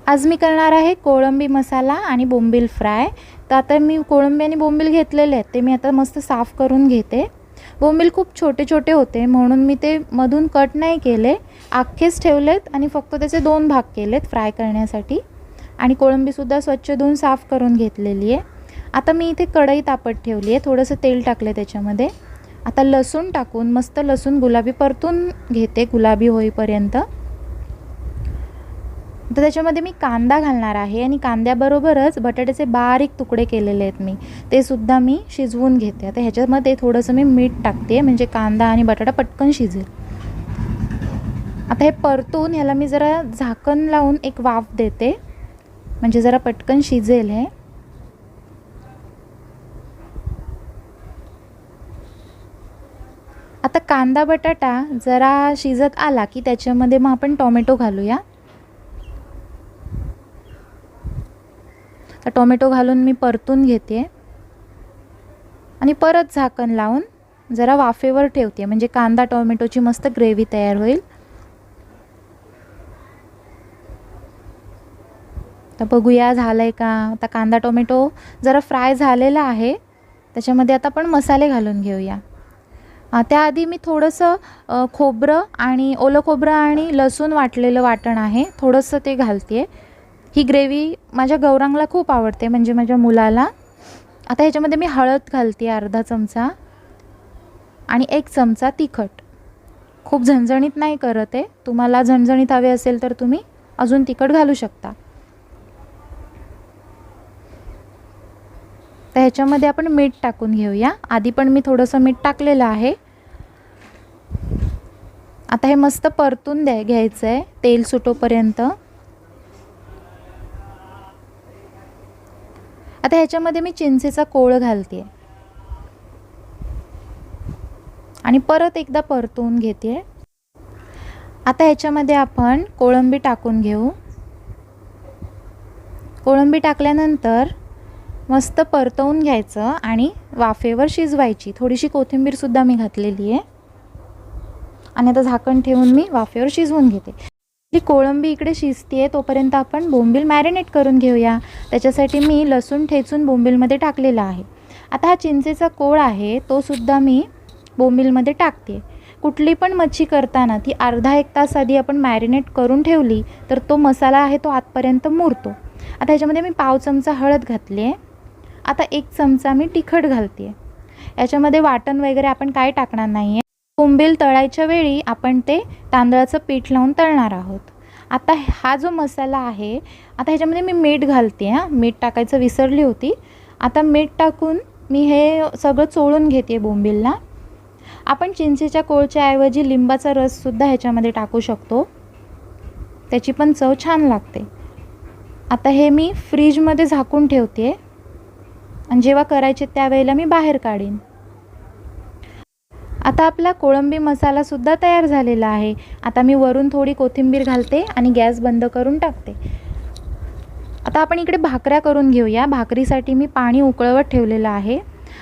आज मी करणार आहे कोळंबी मसाला आणि बोंबील फ्राय। तर आता मी कोळंबी आणि बोंबील घेतलेले आहेत, ते मी आता मस्त साफ करून घेते। बोंबील खूप छोटे छोटे होते म्हणून मी ते मधून कट नाही केले, अख्खेच ठेवलेत आणि फक्त त्याचे 2 भाग केलेत फ्राय करण्यासाठी। आणि कोळंबी सुद्धा स्वच्छ धुवून साफ करून घेतलेली आहे। आता मी इथे कढई तापत ठेवली आहे, थोडंसं तेल टाकले त्याच्यामध्ये। आता लसूण टाकून मस्त लसूण गुलाबी परतून घेते, गुलाबी होईपर्यंत। तर त्याच्यामध्ये मी कांदा घालणार आहे आणि कांद्याबरोबरच बटाट्याचे बारीक तुकडे केलेले आहेत मी, ते सुद्धा मी शिजवून घेते। आता ह्याच्यामध्ये थोडंसं मी मीठ टाकते म्हणजे कांदा आणि बटाटा पटकन शिजेल। आता हे परतून ह्याला मी जरा झाकण लावून एक वाफ देते म्हणजे जरा पटकन शिजेल हे। आता कांदा बटाटा जरा शिजत आला की त्याच्यामध्ये मग आपण टोमॅटो घालूया। तर टोमॅटो घालून मी परतून घेते आणि परत झाकण लावून जरा वाफेवर ठेवते म्हणजे कांदा टोमॅटोची मस्त ग्रेव्ही तयार होईल। तर बघूया झालंय का। आता कांदा टोमॅटो जरा फ्राय झालेला आहे, त्याच्यामध्ये आता आपण मसाले घालून घेऊया। त्याआधी मी थोडंसं खोबरं आणि ओलं खोबरं आणि लसूण वाटलेलं वाटण आहे, थोडंसं ते घालते। ही ग्रेव्ही माझ्या गौरांगला खूप आवडते म्हणजे माझ्या मुलाला। आता ह्याच्यामध्ये मी हळद घालते अर्धा चमचा आणि 1 चमचा तिखट। खूप झणझणीत नाही करत आहे, तुम्हाला झणझणीत हवे असेल तर तुम्ही अजून तिखट घालू शकता। तर ह्याच्यामध्ये आपण मीठ टाकून घेऊया, आधी पण मी थोडंसं मीठ टाकलेलं आहे। आता हे मस्त परतून घ्यायचं आहे तेल सुटोपर्यंत। आता ह्याच्यामध्ये मी चिंचेचा कोळ घालते आणि परत एकदा परतून घेते। आता ह्याच्यामध्ये आपण कोळंबी टाकून घेऊ। कोळंबी टाकल्यानंतर मस्त परतवून घ्यायचं आणि वाफेवर शिजवायची। थोडीशी कोथिंबीर सुद्धा मी घातलेली आहे आणि आता झाकण ठेवून मी वाफेवर शिजवून घेते। ही कोळंबी इकडे शिजते तोपर्यंत आपण बोंबील मॅरिनेट करून घेऊया। त्याच्यासाठी मी लसूण ठेचून बोंबीलमध्ये टाकलेला आहे। आता हा चिंचेचा कोळ आहे तो सुद्धा मी बोंबीलमध्ये टाकते। कुठली पण मच्छी करताना ती अर्धा 1 तास आधी आपण मॅरिनेट करून ठेवली तर तो मसाला आहे तो आतपर्यंत मुरतो। आता ह्याच्यामध्ये मी पाव चमचा हळद घातली आहे। आता 1 चमचा मी तिखट घालते। याच्यामध्ये वाटण वगैरे आपण काय टाकणार नाही आहे। बोंबील तळायच्या वेळी आपण ते तांदळाचं पीठ लावून तळणार आहोत। आता हा जो मसाला आहे, आता ह्याच्यामध्ये मी मीठ घालते। मीठ टाकायचं विसरली होती। आता मीठ टाकून मी हे सगळं चोळून घेते बोंबीलला। आपण चिंचेच्या कोळच्या ऐवजी लिंबाचा रससुद्धा ह्याच्यामध्ये टाकू शकतो, त्याची पण चव छान लागते। आता हे मी फ्रीजमध्ये झाकून ठेवते आणि जेव्हा करायचे त्यावेळेला मी बाहेर काढीन। आता आपला कोळंबी मसाला सुद्धा तयार झालेला आहे। आता मी वरून थोडी कोथिंबीर घालते आणि गॅस बंद करून टाकते। आता आपण इकडे भाकऱ्या करून घेऊया। भाकरीसाठी मी पाणी उकळवत ठेवलेलं आहे।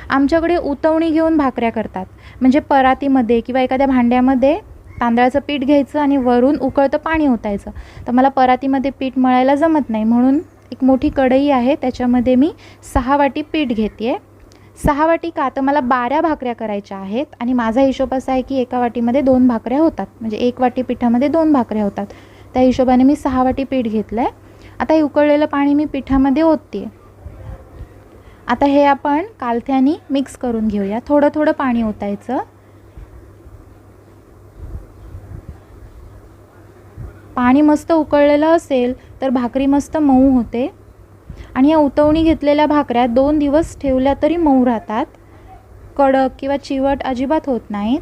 आमच्याकडे उतवणी घेऊन भाकऱ्या करतात, म्हणजे परातीमध्ये किंवा एखाद्या भांड्यामध्ये तांदळाचं पीठ घ्यायचं आणि वरून उकळतं पाणी ओतायचं। तर मला परातीमध्ये पीठ मळायला जमत नाही म्हणून एक मोठी कढई आहे त्याच्यामध्ये मी 6 वाटी पीठ घेते। 6 वाटी का तर मला 12 भाकऱ्या करायच्या आहेत आणि माझा हिशोब असा आहे की एका वाटीमध्ये 2 भाकऱ्या होतात, म्हणजे 1 वाटी पिठामध्ये 2 भाकऱ्या होतात। त्या हिशोबाने मी 6 वाटी पीठ घेतलं आहे। आता हे उकळलेलं पाणी मी पिठामध्ये ओतते। आता हे आपण कालथ्याने मिक्स करून घेऊया, थोडं थोडं पाणी ओतायचं। पाणी मस्त उकळलेलं असेल तर भाकरी मस्त मऊ होते आणि या उतवणी घेतलेल्या भाकऱ्या 2 दिवस ठेवल्या तरी मऊ राहतात, कडक किंवा चिवट अजिबात होत नाहीत।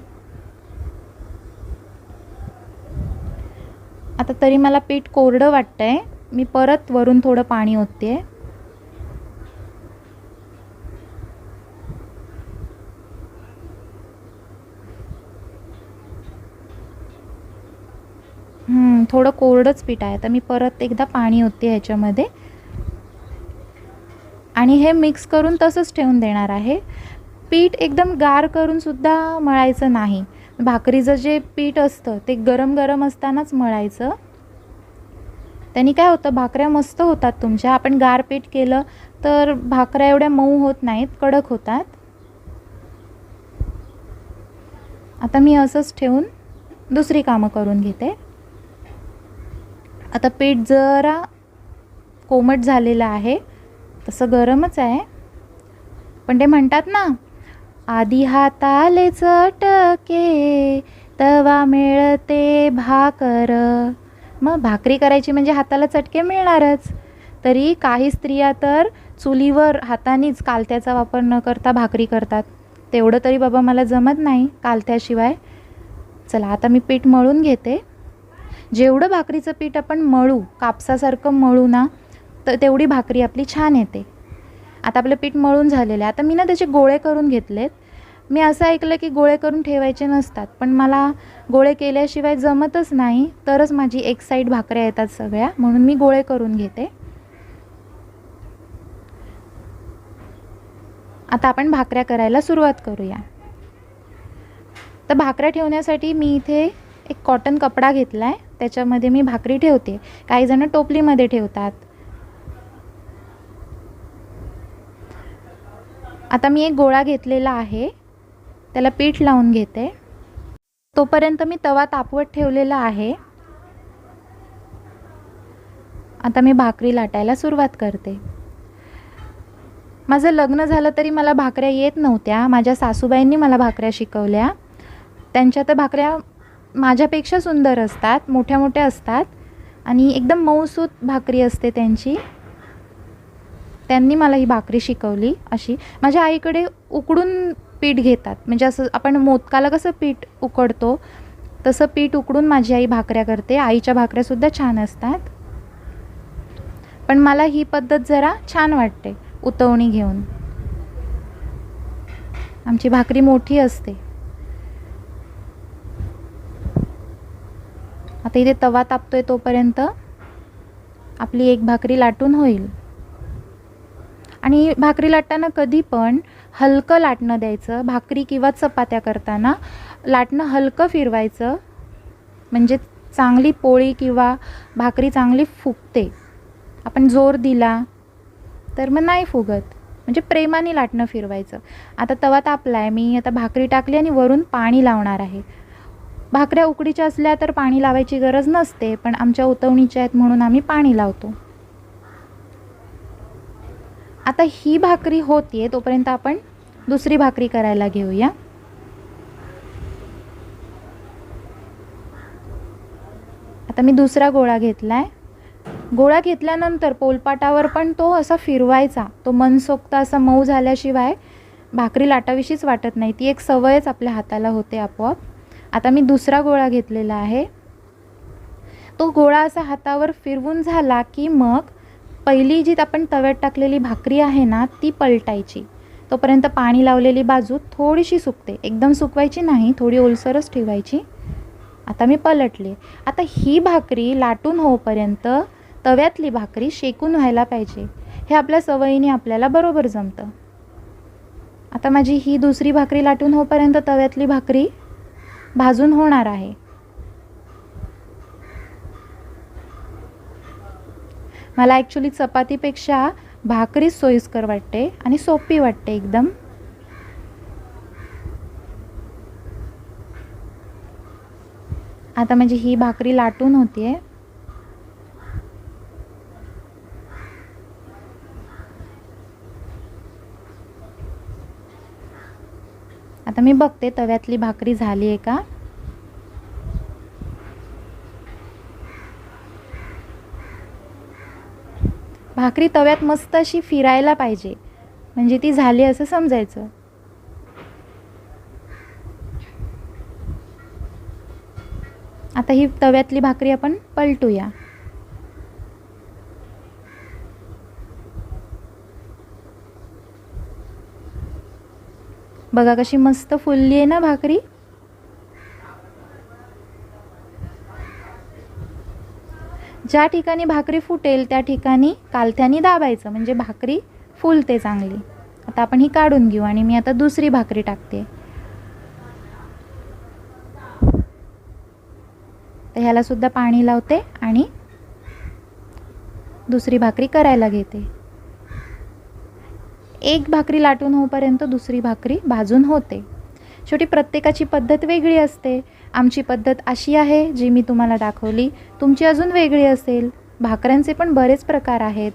आता तरी मला पीठ कोरडं वाटतंय, मी परत वरून थोडं पाणी ओतते। थोडं कोरडंच पीठ आहे। तर मी परत एकदा पाणी ओतते ह्याच्यामध्ये आणि हे मिक्स करून तसंच ठेवून देणार आहे। पीठ एकदम गार करून सुद्धा मळायचं नाही, भाकरीचं जे पीठ असतं ते गरम गरम असतानाच मळायचं। त्यांनी काय होतं, भाकऱ्या मस्त होतात तुमच्या. आपण गारपीट केलं तर भाकऱ्या एवढ्या मऊ होत नाहीत, कडक होतात. आता मी असंच ठेवून दुसरी कामं करून घेते. आता पीठ जरा कोमट झालेलं आहे, तसं गरमच आहे, पण ते म्हणतात ना, आधी हाताले चटके तवा मिळते भाकर. मग भाकरी करायची म्हणजे हाताला चटके मिळणारच. तरी काही स्त्रिया तर चुलीवर हातानेच कालत्याचा वापर न करता भाकरी करतात. तेवढं तरी बाबा मला जमत नाही कालत्याशिवाय. चला आता मी पीठ मळून घेते. जेवढं भाकरीचं पीठ आपण मळू, कापसासारखं मळू ना, तर तेवढी भाकरी आपली छान येते. आता आपलं पीठ मळून झालेलं आहे. आता मी ना त्याचे गोळे करून घेतलेत. मी असं ऐकलं की गोळे करून ठेवायचे नसतात, पण मला गोळे केल्याशिवाय जमतच नाही, तरच माझी एक साईड भाकऱ्या येतात सगळ्या, म्हणून मी गोळे करून घेते. आता आपण भाकऱ्या करायला सुरुवात करूया. तर भाकऱ्या ठेवण्यासाठी मी इथे एक कॉटन कपडा घेतला आहे, त्याच्यामध्ये मी भाकरी ठेवते. काही जण टोपलीमध्ये ठेवतात. आता मी एक गोळा घेतलेला आहे, त्याला पीठ लावून घेते. तोपर्यंत मी तवा तापवत ठेवलेला आहे. आता मी भाकरी लाटायला सुरुवात करते. माझं लग्न झालं तरी मला भाकऱ्या येत नव्हत्या. माझ्या सासूबाईंनी मला भाकऱ्या शिकवल्या. त्यांच्या तर भाकऱ्या माझ्यापेक्षा सुंदर असतात, मोठ्या मोठ्या असतात आणि एकदम मऊसूत भाकरी असते त्यांची. त्यांनी मला ही भाकरी शिकवली. अशी माझ्या आईकडे उकडून पीठ घेतात, म्हणजे असं आपण मोदकाला कसं पीठ उकडतो तसं पीठ उकडून माझी आई भाकऱ्या करते. आईच्या भाकऱ्यासुद्धा छान असतात, पण मला ही पद्धत जरा छान वाटते, उतवणी घेऊन. आमची भाकरी मोठी असते. आता इथे तवा तापतोय तोपर्यंत आपली एक भाकरी लाटून होईल. आणि भाकरी लाटताना कधी पण हलकं लाटणं द्यायचं. भाकरी किंवा चपात्या करताना लाटणं हलकं फिरवायचं, म्हणजे चांगली पोळी किंवा भाकरी चांगली फुगते. आपण जोर दिला तर मग नाही फुगत, म्हणजे प्रेमाने लाटणं फिरवायचं. आता तवा तापला आहे, मी आता भाकरी टाकली आणि वरून पाणी लावणार आहे. भाकऱ्या उकडीच्या असल्या तर पाणी लावायची गरज नसते, पण आमच्या उतवणीच्या आहेत म्हणून आम्ही पाणी लावतो. आता ही भाकरी होतीये तोपर्यंत आपण दुसरी भाकरी करायला घेऊया. आता मी दुसरा गोळा घेतलाय. गोळा घेतल्यानंतर पोलपाटावर पण तो असा फिरवायचा. तो मनसोक्त असा मऊ झाल्याशिवाय भाकरी लाटावीशीच वाटत नाही. ती एक सवयच आपल्या हाताला होते आपोआप. आता मी दुसरा गोळा घेतलेला आहे. तो गोळा असा हातावर फिरवून झाला की मग पहिली जी आपण तव्यात टाकलेली भाकरी आहे ना, ती पलटायची. तोपर्यंत पाणी लावलेली बाजू थोडीशी सुकते. एकदम सुकवायची नाही, थोडी ओलसरच ठेवायची. आता मी पलटले. आता ही भाकरी लाटून होईपर्यंत तव्यातली भाकरी शेकून व्हायला पाहिजे. हे आपल्या सवयीने आपल्याला बरोबर जमतं. आता माझी ही दुसरी भाकरी लाटून होईपर्यंत तव्यातली भाकरी भाजून होणार आहे. मला ॲक्च्युली चपातीपेक्षा भाकरी सोयीस्कर वाटते आणि सोपी वाटते एकदम. आता म्हणजे ही भाकरी लाटून होतीये. आता मी बघते तव्यातली भाकरी झाली आहे का. भाकरी तव्यात मस्त अशी फिरायला पाहिजे, म्हणजे ती झाली असं समजायचं. आता ही तव्यातली भाकरी आपण पलटूया. बघा कशी मस्त फुलली आहे ना भाकरी. ज्या ठिकाणी भाकरी फुटेल त्या ठिकाणी कालथ्याने दाबायचं, म्हणजे भाकरी फुलते चांगली. आता आपण ही काढून घेऊ आणि मी आता दुसरी भाकरी टाकते. तर ह्याला सुद्धा पाणी लावते आणि दुसरी भाकरी करायला घेते. एक भाकरी लाटून होईपर्यंत दुसरी भाकरी भाजून होते. शेवटी प्रत्येकाची पद्धत वेगळी असते. आमची पद्धत अशी आहे जी मी तुम्हाला दाखवली. तुमची अजून वेगळी असेल. भाकऱ्यांचे पण बरेच प्रकार आहेत.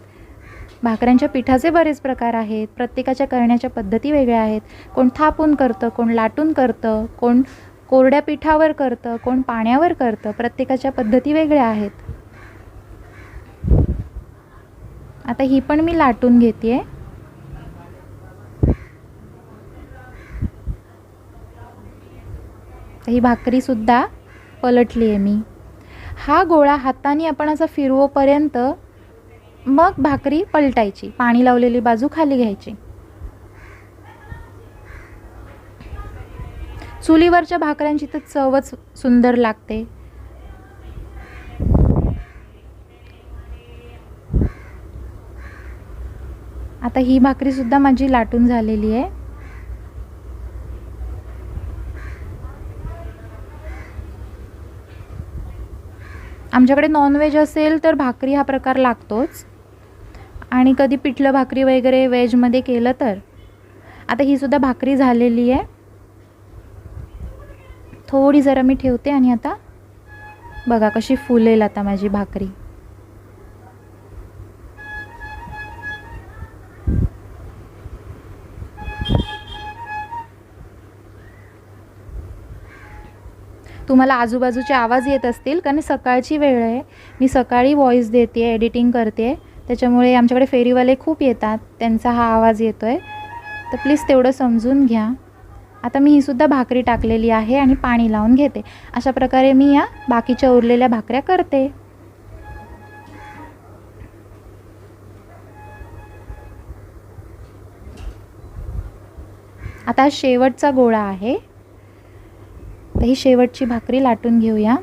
भाकऱ्यांच्या पिठाचे बरेच प्रकार आहेत. प्रत्येकाच्या करण्याच्या पद्धती वेगळ्या आहेत. कोण थापून करतं, कोण लाटून करतं, कोण कोरड्या पिठावर करतं, कोण पाण्यावर करतं. प्रत्येकाच्या पद्धती वेगळ्या आहेत. आता ही पण मी लाटून घेते. ही भाकरीसुद्धा पलटली आहे मी. हा गोळा हाताने आपण असा फिरवोपर्यंत मग भाकरी पलटायची. पाणी लावलेली बाजू खाली घ्यायची. चुलीवरच्या भाकऱ्यांची तर चवच सुंदर लागते. आता ही भाकरीसुद्धा माझी लाटून झालेली आहे. आमच्याकडे नॉनव्हेज असेल तर भाकरी हा प्रकार लागतोच. आणि कधी पिठलं भाकरी वगैरे व्हेजमध्ये केलं तर. आता ही सुद्धा भाकरी झालेली आहे. थोडी जरा मी ठेवते आणि आता बघा कशी फुलेल आता माझी भाकरी. तुम्हाला आजूबाजूचे आवाज येत असतील कारण सकाळची वेळ आहे. मी सकाळी व्हॉइस देते, एडिटिंग करते. त्याच्यामुळे आमच्याकडे फेरीवाले खूप येतात. त्यांचा हा आवाज येतो आहे. तर प्लीज तेवढं समजून घ्या. आता मी ही सुद्धा भाकरी टाकलेली आहे आणि पाणी लावून घेते. अशा प्रकारे मी या बाकीच्या उरलेल्या भाकऱ्या करते. आता शेवटचा गोळा आहे. तर ही शेवटची भाकरी लाटून घेऊया.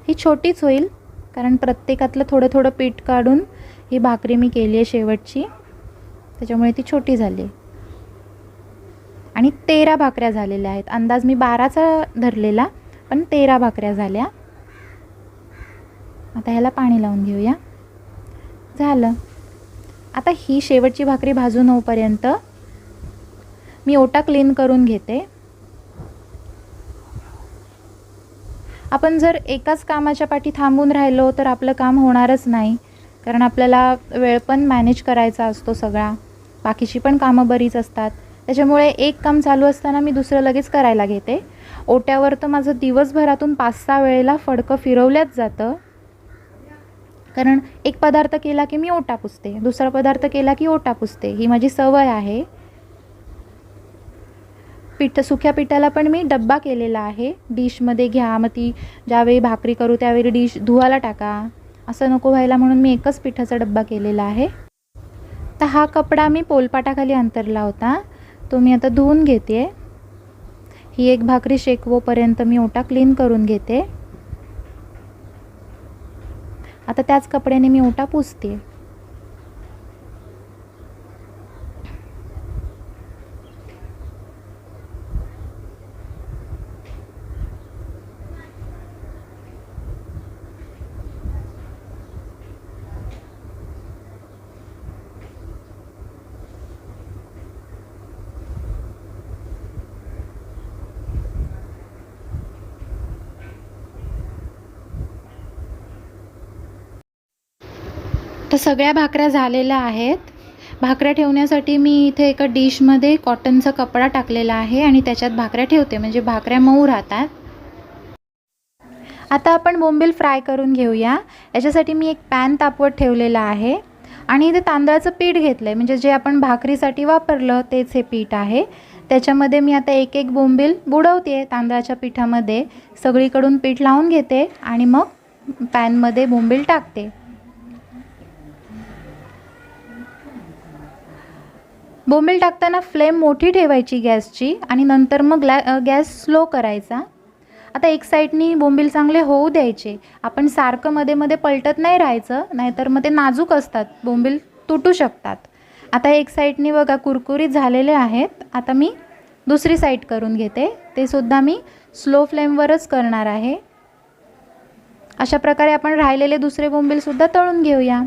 ही छोटीच होईल कारण प्रत्येकातलं थोडं थोडं पीठ काढून ही भाकरी मी केली आहे शेवटची. त्याच्यामुळे ती छोटी झाली. आणि 13 भाकऱ्या झालेल्या आहेत. अंदाज मी 12चा धरलेला पण 13 भाकऱ्या झाल्या. आता ह्याला पाणी लावून घेऊया. झालं. आता ही शेवटची भाकरी भाजून होईपर्यंत मी ओटा क्लीन करून घेते. आपण जर एकाच कामाच्या पाठी थांबून राहिलो तर आपलं काम होणारच नाही. कारण आपल्याला वेळ पण मॅनेज करायचा असतो सगळा. बाकीची पण कामं बरीच असतात. त्याच्यामुळे एक काम चालू असताना मी दुसरं लगेच करायला घेते. ओट्यावर तर माझं दिवसभरातून 5-6 वेळेला फडकं फिरवल्याच जातं. कारण एक पदार्थ केला की मी ओटा पुसते, दुसरा पदार्थ केला की ओटा पुसते. ही माझी सवय आहे. सुक्या पिठाला पण मी डब्बा केलेला आहे. डिशमध्ये घ्या, मग ती ज्यावेळी भाकरी करू त्यावेळी डिश धुवायला टाका. असं नको व्हायला म्हणून मी एकच पिठाचा डब्बा केलेला आहे. तर हा कपडा मी पोलपाटाखाली अंतरला होता. तो मी आता धुवून घेते. ही एक भाकरी शेकवोपर्यंत मी ओटा क्लीन करून घेते. आता त्याच कपड्याने मी ओटा पुसते. तर सगळ्या भाकऱ्या झालेल्या आहेत. भाकऱ्या ठेवण्यासाठी मी इथे एका डिशमध्ये कॉटनचा कपडा टाकलेला आहे आणि त्याच्यात भाकऱ्या ठेवते म्हणजे भाकऱ्या मऊ राहतात. आता आपण बोंबील फ्राय करून घेऊया. याच्यासाठी मी एक पॅन तापवत ठेवलेला आहे आणि इथे तांदळाचं पीठ घेतलं आहे. म्हणजे जे आपण भाकरीसाठी वापरलं तेच हे पीठ आहे. त्याच्यामध्ये मी आता एक एक बोंबील बुडवते तांदळाच्या पिठामध्ये. सगळीकडून पीठ लावून घेते आणि मग पॅनमध्ये बोंबील टाकते. बोंबील टाकताना फ्लेम मोठी ठेवायची गॅसची आणि नंतर मग गॅस स्लो करायचा. आता एक साईडनी बोंबील चांगले होऊ द्यायचे. आपण सारखं मध्ये मध्ये पलटत नाही राहायचं, नाहीतर मग ते नाजूक असतात, बोंबील तुटू शकतात. आता एक साईडनी बघा कुरकुरीत झालेले आहेत. आता मी दुसरी साईड करून घेते. ते सुद्धा मी स्लो फ्लेमवरच करणार आहे. अशा प्रकारे आपण राहिलेले दुसरे बोंबील सुद्धा तळून घेऊया.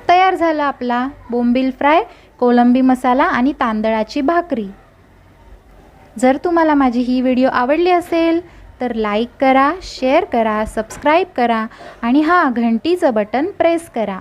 तयार झाला आपला बोंबील फ्राय, कोलंबी मसाला आणि तांदळाची भाकरी. जर तुम्हाला माझी ही व्हिडिओ आवडली असेल तर लाईक करा, शेअर करा, सबस्क्राईब करा आणि घंटीचं बटन प्रेस करा.